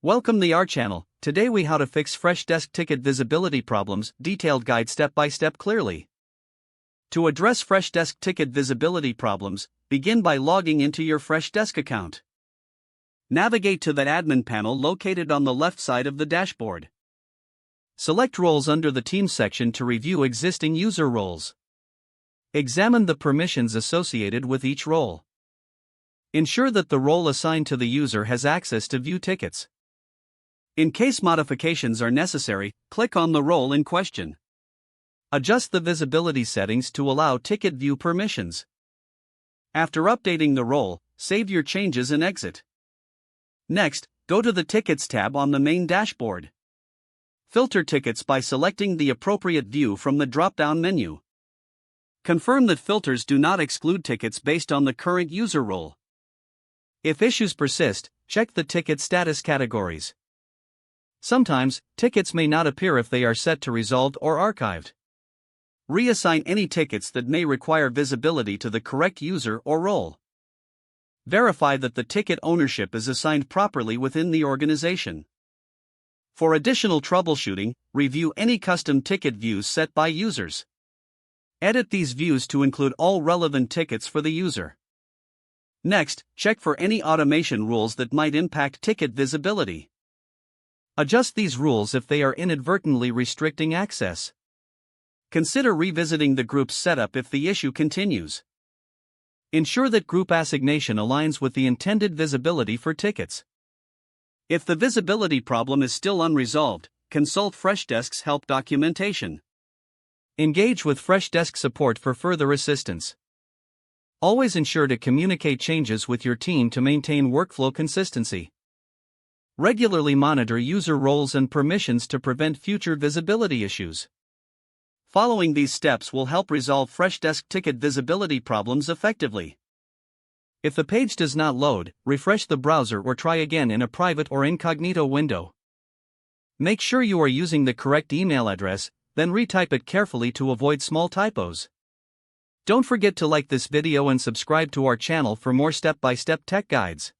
Welcome to our channel. Today we how to fix Freshdesk ticket visibility problems, detailed guide step by step clearly. To address Freshdesk ticket visibility problems, begin by logging into your Freshdesk account. Navigate to the admin panel located on the left side of the dashboard. Select roles under the Teams section to review existing user roles. Examine the permissions associated with each role. Ensure that the role assigned to the user has access to view tickets. In case modifications are necessary, click on the role in question. Adjust the visibility settings to allow ticket view permissions. After updating the role, save your changes and exit. Next, go to the Tickets tab on the main dashboard. Filter tickets by selecting the appropriate view from the drop-down menu. Confirm that filters do not exclude tickets based on the current user role. If issues persist, check the ticket status categories. Sometimes, tickets may not appear if they are set to resolved or archived. Reassign any tickets that may require visibility to the correct user or role. Verify that the ticket ownership is assigned properly within the organization. For additional troubleshooting, review any custom ticket views set by users. Edit these views to include all relevant tickets for the user. Next, check for any automation rules that might impact ticket visibility. Adjust these rules if they are inadvertently restricting access. Consider revisiting the group's setup if the issue continues. Ensure that group assignation aligns with the intended visibility for tickets. If the visibility problem is still unresolved, consult Freshdesk's help documentation. Engage with Freshdesk support for further assistance. Always ensure to communicate changes with your team to maintain workflow consistency. Regularly monitor user roles and permissions to prevent future visibility issues. Following these steps will help resolve Freshdesk ticket visibility problems effectively. If the page does not load, refresh the browser or try again in a private or incognito window. Make sure you are using the correct email address, then retype it carefully to avoid small typos. Don't forget to like this video and subscribe to our channel for more step-by-step tech guides.